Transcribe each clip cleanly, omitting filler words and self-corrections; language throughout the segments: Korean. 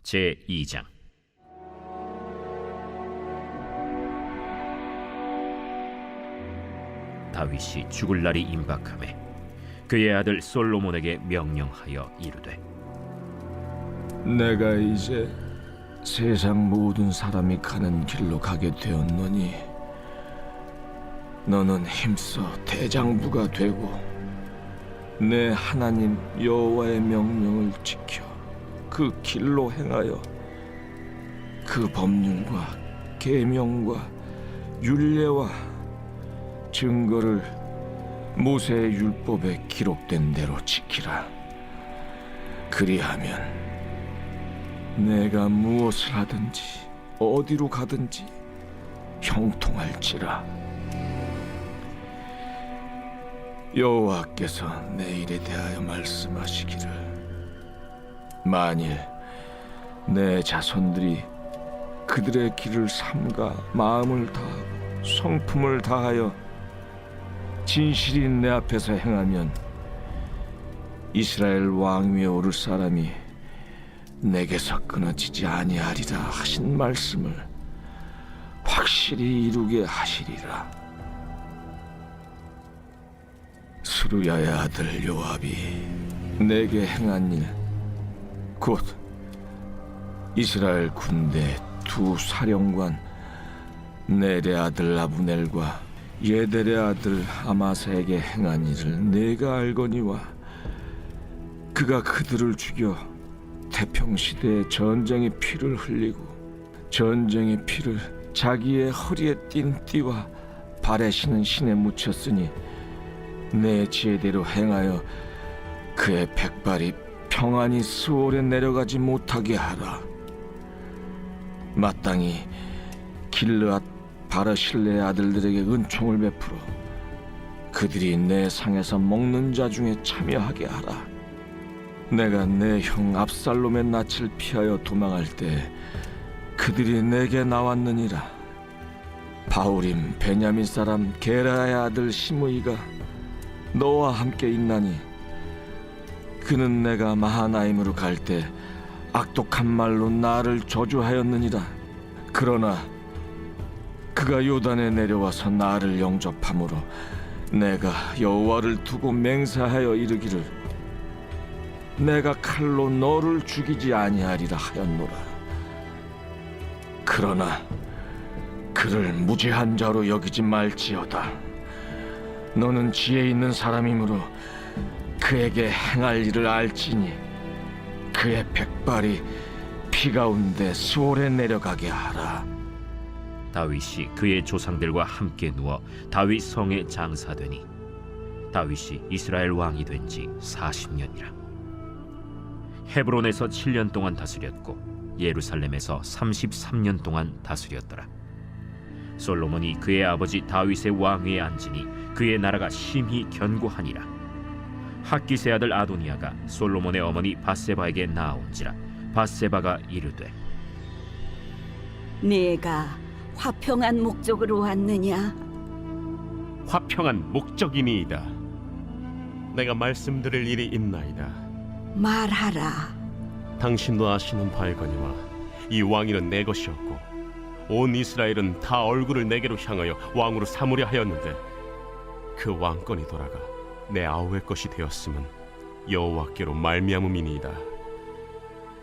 제2장. 다윗이 죽을 날이 임박하매 그의 아들 솔로몬에게 명령하여 이르되, 내가 이제 세상 모든 사람이 가는 길로 가게 되었노니 너는 힘써 대장부가 되고 내 하나님 여호와의 명령을 지켜 그 길로 행하여 그 법률과 계명과 율례와 증거를 모세의 율법에 기록된 대로 지키라. 그리하면 내가 무엇을 하든지 어디로 가든지 형통할지라. 여호와께서 내 일에 대하여 말씀하시기를, 만일 내 자손들이 그들의 길을 삼가 마음을 다하고 성품을 다하여 진실이 내 앞에서 행하면 이스라엘 왕 위에 오를 사람이 내게서 끊어지지 아니하리라 하신 말씀을 확실히 이루게 하시리라. 스루야의 아들 요압이 내게 행한 일, 곧 이스라엘 군대 두 사령관 넬의 아들 아브넬과 예델의 아들 아마사에게 행한 일을 내가 알거니와, 그가 그들을 죽여 태평시대에 전쟁의 피를 흘리고 전쟁의 피를 자기의 허리에 띤 띠와 발에 신은 신에 묻혔으니 내 지혜대로 행하여 그의 백발이 평안히 스올에 내려가지 못하게 하라. 마땅히 길르앗 바르실레의 아들들에게 은총을 베풀어 그들이 내 상에서 먹는 자 중에 참여하게 하라. 내가 내 형 압살롬의 낯을 피하여 도망할 때 그들이 내게 나왔느니라. 바울임 베냐민 사람 게라의 아들 시므이가 너와 함께 있나니, 그는 내가 마하나임으로 갈 때 악독한 말로 나를 저주하였느니라. 그러나 그가 요단에 내려와서 나를 영접함으로 내가 여호와를 두고 맹세하여 이르기를, 내가 칼로 너를 죽이지 아니하리라 하였노라. 그러나 그를 무죄한 자로 여기지 말지어다. 너는 지혜 있는 사람이므로 그에게 행할 일을 알지니 그의 백발이 피 가운데 수월에 내려가게 하라. 다윗이 그의 조상들과 함께 누워 다윗 성에 장사되니 다윗이 이스라엘 왕이 된 지 40년이라. 헤브론에서 7년 동안 다스렸고 예루살렘에서 33년 동안 다스렸더라. 솔로몬이 그의 아버지 다윗의 왕위에 앉으니 그의 나라가 심히 견고하니라. 핫기스의 아들 아도니아가 솔로몬의 어머니 밧세바에게 나아온지라. 밧세바가 이르되, 네가 화평한 목적으로 왔느냐? 화평한 목적이니이다. 내가 말씀드릴 일이 있나이다. 말하라. 당신도 아시는 바이거니와 이 왕위는 내 것이었고 온 이스라엘은 다 얼굴을 내게로 향하여 왕으로 삼으려 하였는데, 그 왕권이 돌아가 내 아우의 것이 되었음은 여호와께로 말미암음이니이다.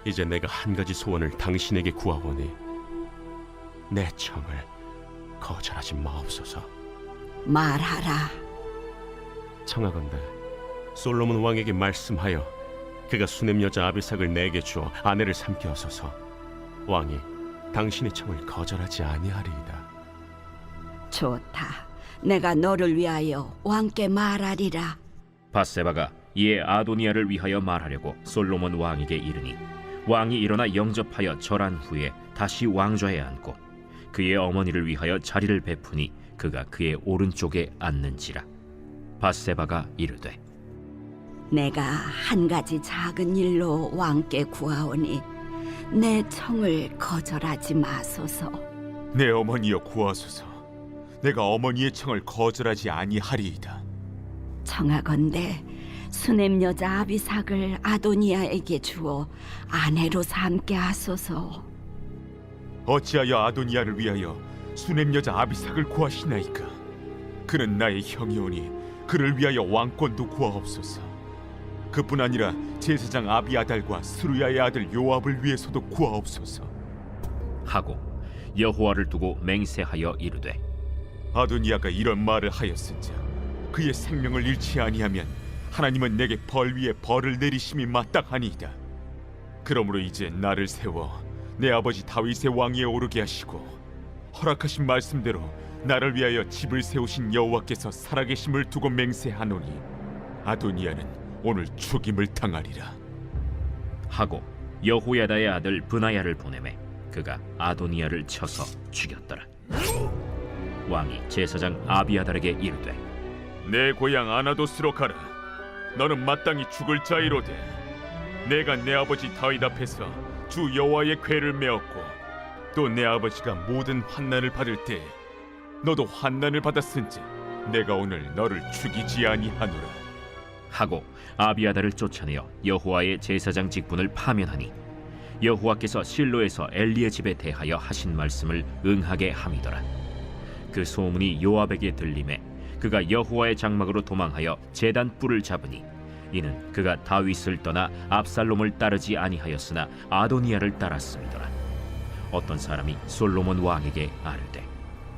이제 내가 한 가지 소원을 당신에게 구하오니 내 청을 거절하지 마옵소서. 말하라. 청하건대 솔로몬 왕에게 말씀하여 그가 수냄 여자 아비삭을 내게 주어 아내를 삼게 하소서. 왕이 당신의 청을 거절하지 아니하리이다. 좋다. 내가 너를 위하여 왕께 말하리라. 밧세바가 이에 아도니아를 위하여 말하려고 솔로몬 왕에게 이르니, 왕이 일어나 영접하여 절한 후에 다시 왕좌에 앉고 그의 어머니를 위하여 자리를 베푸니 그가 그의 오른쪽에 앉는지라. 밧세바가 이르되, 내가 한 가지 작은 일로 왕께 구하오니 내 청을 거절하지 마소서. 내 어머니여 구하소서. 내가 어머니의 청을 거절하지 아니하리이다. 청하건대 수넴 여자 아비삭을 아도니아에게 주어 아내로 삼게 하소서. 어찌하여 아도니아를 위하여 수넴 여자 아비삭을 구하시나이까? 그는 나의 형이오니 그를 위하여 왕권도 구하옵소서. 그뿐 아니라 제사장 아비아달과 스루야의 아들 요압을 위해서도 구하옵소서. 하고 여호와를 두고 맹세하여 이르되 아도니아가 이런 말을 하였은즉 그의 생명을 잃지 아니하면 하나님은 내게 벌 위에 벌을 내리심이 마땅하니이다. 그러므로 이제 나를 세워 내 아버지 다윗의 왕위에 오르게 하시고 허락하신 말씀대로 나를 위하여 집을 세우신 여호와께서 살아계심을 두고 맹세하노니 아도니아는 오늘 죽임을 당하리라. 하고 여호야다의 아들 브나야를 보내매 그가 아도니아를 쳐서 죽였더라. 왕이 제사장 아비아달에게 이르되 내 고향 아나도스로 가라. 너는 마땅히 죽을 자이로되 내가 내 아버지 다윗 앞에서 주 여호와의 궤를 메었고 또 내 아버지가 모든 환난을 받을 때 너도 환난을 받았은지 내가 오늘 너를 죽이지 아니하노라. 하고 아비아달을 쫓아내어 여호와의 제사장 직분을 파면하니 여호와께서 실로에서 엘리의 집에 대하여 하신 말씀을 응하게 함이더라. 그 소문이 요압에게 들림에 그가 여호와의 장막으로 도망하여 제단 뿔을 잡으니 이는 그가 다윗을 떠나 압살롬을 따르지 아니하였으나 아도니아를 따랐음이더라. 어떤 사람이 솔로몬 왕에게 아뢰되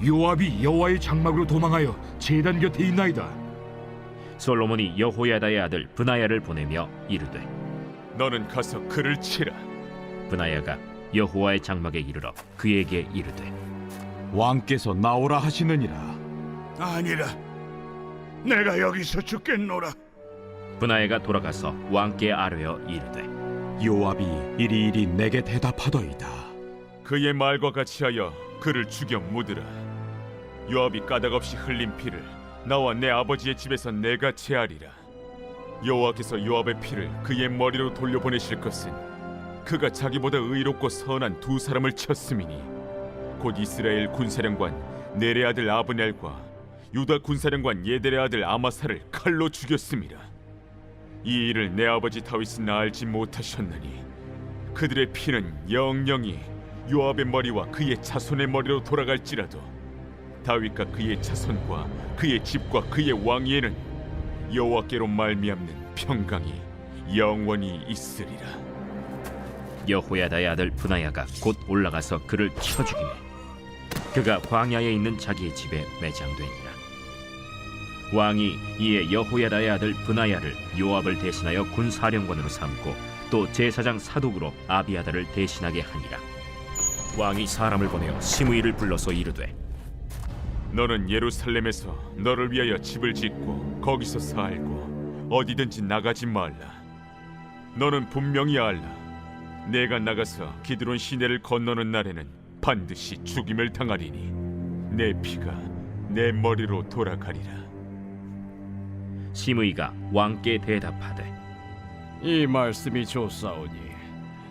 요압이 여호와의 장막으로 도망하여 제단 곁에 있나이다. 솔로몬이 여호야다의 아들 브나야를 보내며 이르되 너는 가서 그를 치라. 브나야가 여호와의 장막에 이르러 그에게 이르되 왕께서 나오라 하시느니라. 아니라 내가 여기서 죽겠노라. 브나야가 돌아가서 왕께 아뢰어 이르되 요압이 이리이리 내게 대답하더이다. 그의 말과 같이 하여 그를 죽여 묻으라. 요압이 까닭없이 흘린 피를 나와 내 아버지의 집에서 내가 제하리라. 여호와께서 요압의 피를 그의 머리로 돌려보내실 것은 그가 자기보다 의롭고 선한 두 사람을 쳤음이니 곧 이스라엘 군사령관 넬의 아들 아브넬과 유다 군사령관 예델의 아들 아마사를 칼로 죽였음이라. 이 일을 내 아버지 다윗은 알지 못하셨느니 그들의 피는 영영이 요압의 머리와 그의 자손의 머리로 돌아갈지라도 다윗과 그의 자손과 그의 집과 그의 왕위에는 여호와께로 말미암는 평강이 영원히 있으리라. 여호야다의 아들 브나야가 곧 올라가서 그를 쳐 죽이매 그가 광야에 있는 자기의 집에 매장되니라. 왕이 이에 여호야다의 아들 브나야를 요압을 대신하여 군사령관으로 삼고 또 제사장 사독으로 아비아달을 대신하게 하니라. 왕이 사람을 보내어 시므이를 불러서 이르되 너는 예루살렘에서 너를 위하여 집을 짓고 거기서 살고 어디든지 나가지 말라. 너는 분명히 알라. 내가 나가서 기드론 시내를 건너는 날에는 반드시 죽임을 당하리니 내 피가 내 머리로 돌아가리라. 시므이가 왕께 대답하되 이 말씀이 좋사오니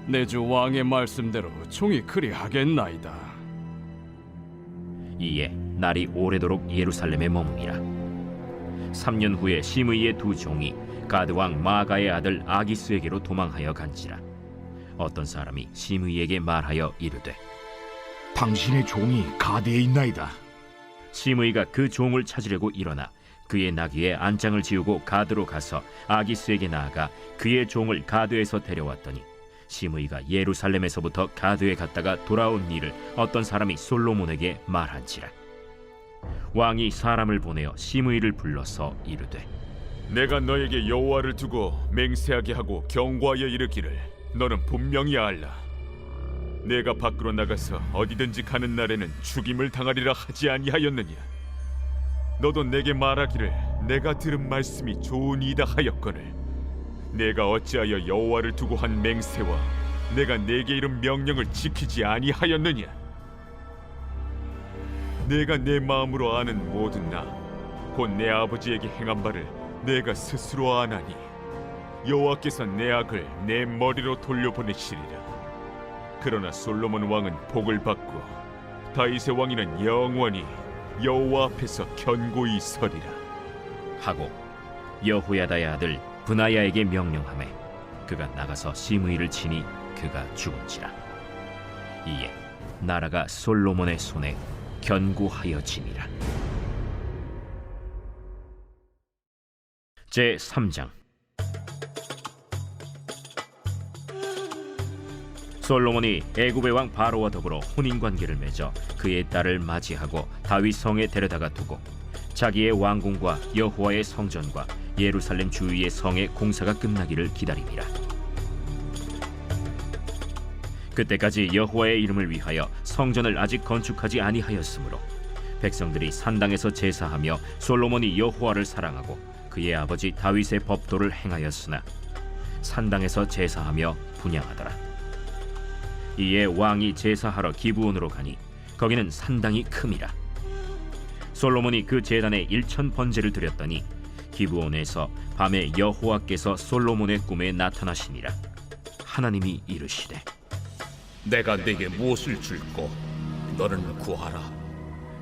내 주 왕의 말씀대로 종이 그리하겠나이다. 이에 날이 오래도록 예루살렘에 머무니라. 3년 후에 시므이의 두 종이 가드 왕 마가의 아들 아기스에게로 도망하여 간지라. 어떤 사람이 시므이에게 말하여 이르되 당신의 종이 가드에 있나이다. 시므이가 그 종을 찾으려고 일어나 그의 나귀에 안장을 지우고 가드로 가서 아기스에게 나아가 그의 종을 가드에서 데려왔더니 시므이가 예루살렘에서부터 가드에 갔다가 돌아온 일을 어떤 사람이 솔로몬에게 말한지라. 왕이 사람을 보내어 시므이를 불러서 이르되 내가 너에게 여호와를 두고 맹세하게 하고 경고하여 이르기를 너는 분명히 알라. 내가 밖으로 나가서 어디든지 가는 날에는 죽임을 당하리라 하지 아니하였느냐. 너도 내게 말하기를 내가 들은 말씀이 좋으니이다 하였거늘 내가 어찌하여 여호와를 두고 한 맹세와 내가 내게 이른 명령을 지키지 아니하였느냐. 내가 내 마음으로 아는 모든 나 곧 내 아버지에게 행한 바를 내가 스스로 아나니 여호와께서 내 악을 내 머리로 돌려보내시리라. 그러나 솔로몬 왕은 복을 받고 다윗의 왕위는 영원히 여호와 앞에서 견고히 서리라. 하고 여호야다의 아들 브나야에게 명령하매 그가 나가서 시므이를 치니 그가 죽은지라. 이에 나라가 솔로몬의 손에 견고하여지니라. 제 3장. 솔로몬이 애굽의 왕 바로와 더불어 혼인 관계를 맺어 그의 딸을 맞이하고 다윗 성에 데려다가 두고 자기의 왕궁과 여호와의 성전과 예루살렘 주위의 성의 공사가 끝나기를 기다리니라. 그때까지 여호와의 이름을 위하여 성전을 아직 건축하지 아니하였으므로 백성들이 산당에서 제사하며 솔로몬이 여호와를 사랑하고 그의 아버지 다윗의 법도를 행하였으나 산당에서 제사하며 분향하더라. 이에 왕이 제사하러 기브온으로 가니 거기는 산당이 큼이라. 솔로몬이 그 제단에 1000번제를 드렸더니 기브온에서 밤에 여호와께서 솔로몬의 꿈에 나타나시니라. 하나님이 이르시되 내가 네게 무엇을 줄꼬 너는 구하라.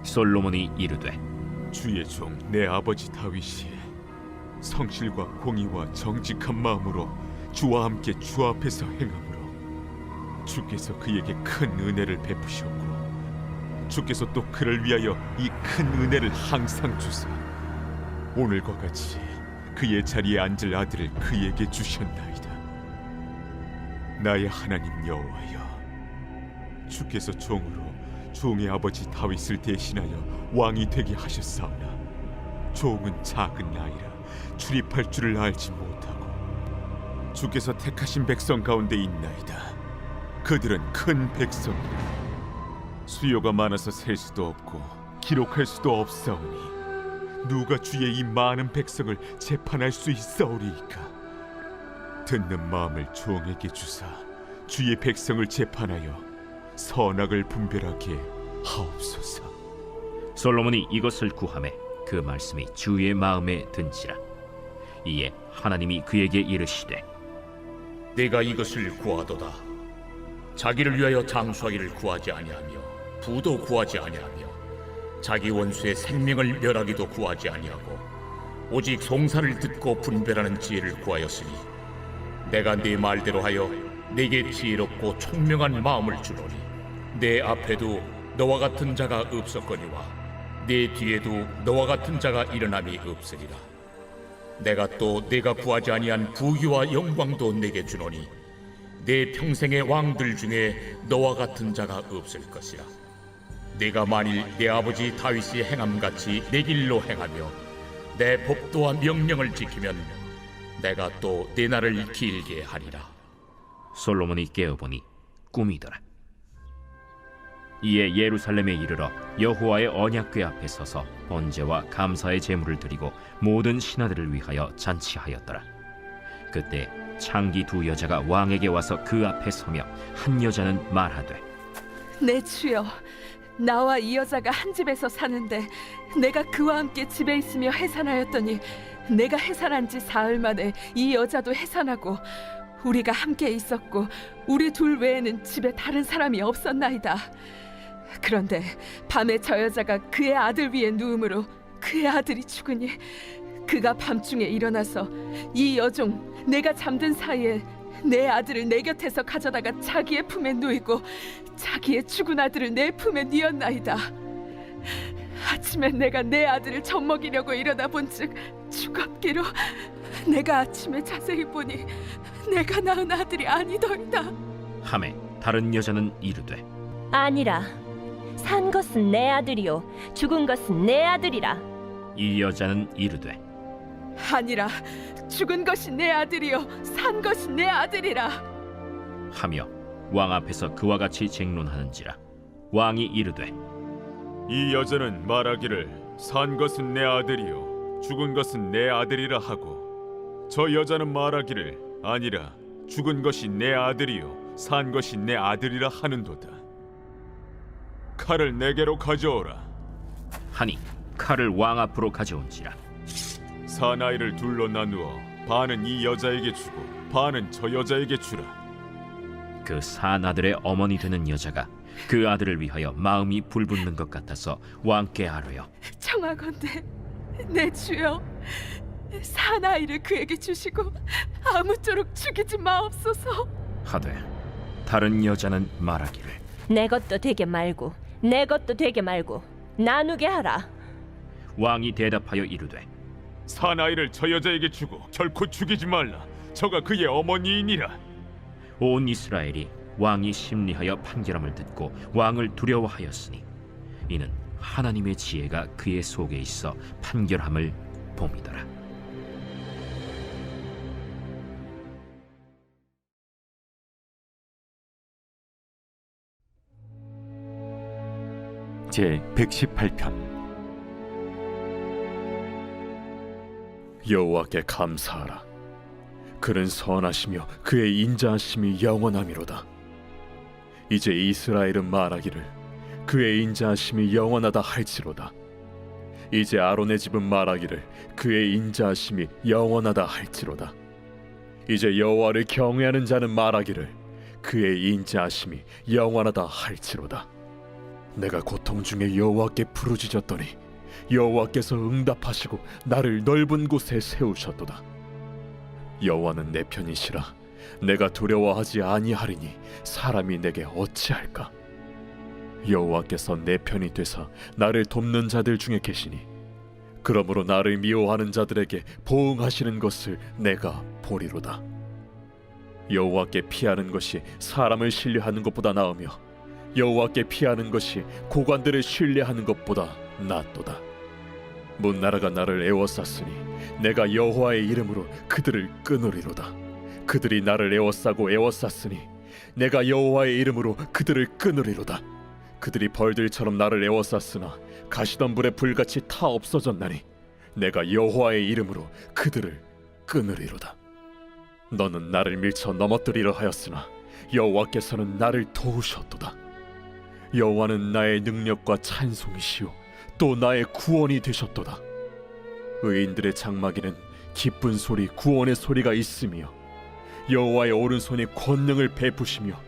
솔로몬이 이르되 주의 종 내 아버지 다윗이 성실과 공의와 정직한 마음으로 주와 함께 주 앞에서 행함으로 주께서 그에게 큰 은혜를 베푸셨고 주께서 또 그를 위하여 이 큰 은혜를 항상 주사 오늘과 같이 그의 자리에 앉을 아들을 그에게 주셨나이다. 나의 하나님 여호와여, 주께서 종으로 종의 아버지 다윗을 대신하여 왕이 되게 하셨사오나 종은 작은 나이라 출입할 줄을 알지 못하고 주께서 택하신 백성 가운데 있나이다. 그들은 큰 백성이라 수요가 많아서 셀 수도 없고 기록할 수도 없사오니 누가 주의 이 많은 백성을 재판할 수 있사오리이까. 듣는 마음을 종에게 주사 주의 백성을 재판하여 선악을 분별하게 하옵소서. 솔로몬이 이것을 구하매 그 말씀이 주의 마음에 든지라. 이에 하나님이 그에게 이르시되 네가 이것을 구하도다. 자기를 위하여 장수하기를 구하지 아니하며 부도 구하지 아니하며 자기 원수의 생명을 멸하기도 구하지 아니하고 오직 송사를 듣고 분별하는 지혜를 구하였으니 내가 네 말대로 하여 네게 지혜롭고 총명한 마음을 주노니 내 앞에도 너와 같은 자가 없었거니와 내 뒤에도 너와 같은 자가 일어남이 없으리라. 내가 또 네가 구하지 아니한 부귀와 영광도 내게 주노니 내 평생의 왕들 중에 너와 같은 자가 없을 것이라. 네가 만일 내 아버지 다윗이 행함같이 내 길로 행하며 내 법도와 명령을 지키면 내가 또 내 날을 길게 하리라. 솔로몬이 깨어보니 꿈이더라. 이에 예루살렘에 이르러 여호와의 언약궤 앞에 서서 번제와 감사의 제물을 드리고 모든 신하들을 위하여 잔치하였더라. 그때 창기 두 여자가 왕에게 와서 그 앞에 서며 한 여자는 말하되 내 주여, 나와 이 여자가 한 집에서 사는데 내가 그와 함께 집에 있으며 해산하였더니 내가 해산한 지 사흘 만에 이 여자도 해산하고 우리가 함께 있었고 우리 둘 외에는 집에 다른 사람이 없었나이다. 그런데 밤에 저 여자가 그의 아들 위에 누움으로 그의 아들이 죽으니 그가 밤중에 일어나서 이 여종 내가 잠든 사이에 내 아들을 내 곁에서 가져다가 자기의 품에 누이고 자기의 죽은 아들을 내 품에 뉘었나이다. 아침에 내가 내 아들을 젖먹이려고 일어나 본즉 죽었기로 내가 아침에 자세히 보니 내가 낳은 아들이 아니더이다. 하매 다른 여자는 이르되 아니라 산 것은 내 아들이요 죽은 것은 내 아들이라. 이 여자는 이르되 아니라 죽은 것이 내 아들이요 산 것이 내 아들이라 하며 왕 앞에서 그와 같이 쟁론하는지라. 왕이 이르되 이 여자는 말하기를 산 것은 내 아들이요 죽은 것은 내 아들이라 하고 저 여자는 말하기를 아니라 죽은 것이 내 아들이요 산 것이 내 아들이라 하는도다. 칼을 내게로 가져오라 하니 칼을 왕 앞으로 가져온지라. 사나이를 둘로 나누어 반은 이 여자에게 주고 반은 저 여자에게 주라. 그 산 아들의 어머니 되는 여자가 그 아들을 위하여 마음이 불붙는 것 같아서 왕께 아뢰어 청하건대 내 주여, 사나이를 그에게 주시고 아무쪼록 죽이지 마옵소서. 하되 다른 여자는 말하기를 내 것도 되게 말고 내 것도 되게 말고 나누게 하라. 왕이 대답하여 이르되 사나이를 저 여자에게 주고 결코 죽이지 말라. 저가 그의 어머니이니라. 온 이스라엘이 왕이 심리하여 판결함을 듣고 왕을 두려워하였으니 이는 하나님의 지혜가 그의 속에 있어 판결함을 봄이더라. 제 118편. 여호와께 감사하라. 그는 선하시며 그의 인자하심이 영원함이로다. 이제 이스라엘은 말하기를 그의 인자하심이 영원하다 할지로다. 이제 아론의 집은 말하기를 그의 인자하심이 영원하다 할지로다. 이제 여호와를 경외하는 자는 말하기를 그의 인자하심이 영원하다 할지로다. 내가 고통 중에 여호와께 부르짖었더니 여호와께서 응답하시고 나를 넓은 곳에 세우셨도다. 여호와는 내 편이시라. 내가 두려워하지 아니하리니 사람이 내게 어찌할까? 여호와께서 내 편이 되사 나를 돕는 자들 중에 계시니 그러므로 나를 미워하는 자들에게 보응하시는 것을 내가 보리로다. 여호와께 피하는 것이 사람을 신뢰하는 것보다 나으며 여호와께 피하는 것이 고관들을 신뢰하는 것보다 낫도다. 문나라가 나를 애워쌌으니 내가 여호와의 이름으로 그들을 끊으리로다. 그들이 나를 애워싸고 애워쌌으니 내가 여호와의 이름으로 그들을 끊으리로다. 그들이 벌들처럼 나를 애워쌌으나 가시던 불에 불같이 타 없어졌나니 내가 여호와의 이름으로 그들을 끊으리로다. 너는 나를 밀쳐 넘어뜨리려 하였으나 여호와께서는 나를 도우셨도다. 여호와는 나의 능력과 찬송이시요 또 나의 구원이 되셨도다. 의인들의 장막에는 기쁜 소리 구원의 소리가 있으며 여호와의 오른손이 권능을 베푸시며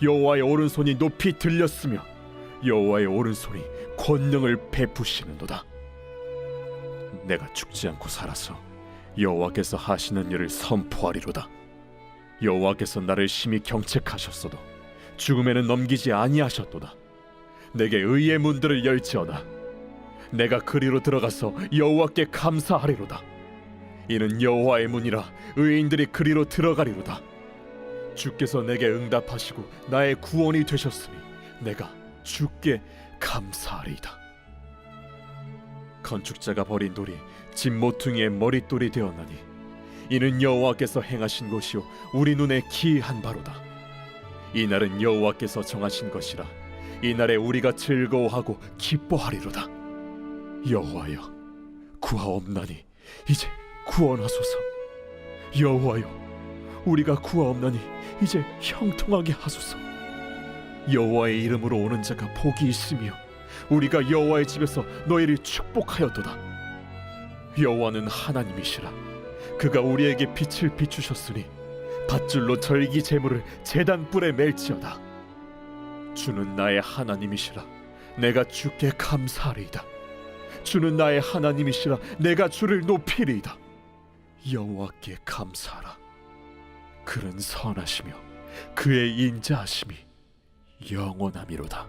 여호와의 오른손이 높이 들렸으며 여호와의 오른손이 권능을 베푸시는도다. 내가 죽지 않고 살아서 여호와께서 하시는 일을 선포하리로다. 여호와께서 나를 심히 경책하셨어도 죽음에는 넘기지 아니하셨도다. 내게 의의 문들을 열지어다. 내가 그리로 들어가서 여호와께 감사하리로다. 이는 여호와의 문이라 의인들이 그리로 들어가리로다. 주께서 내게 응답하시고 나의 구원이 되셨으니 내가 주께 감사하리이다. 건축자가 버린 돌이 집 모퉁이의 머릿돌이 되었나니 이는 여호와께서 행하신 것이요 우리 눈에 기이한 바로다. 이 날은 여호와께서 정하신 것이라 이날에 우리가 즐거워하고 기뻐하리로다. 여호와여 구하옵나니 이제 구원하소서. 여호와여 우리가 구하옵나니 이제 형통하게 하소서. 여호와의 이름으로 오는 자가 복이 있으며 우리가 여호와의 집에서 너희를 축복하였도다. 여호와는 하나님이시라. 그가 우리에게 빛을 비추셨으니 밧줄로 절기 제물을 제단 뿔에 맬지어다. 주는 나의 하나님이시라. 내가 주께 감사하리이다. 주는 나의 하나님이시라. 내가 주를 높이리이다. 여호와께 감사하라. 그는 선하시며 그의 인자하심이 영원함이로다.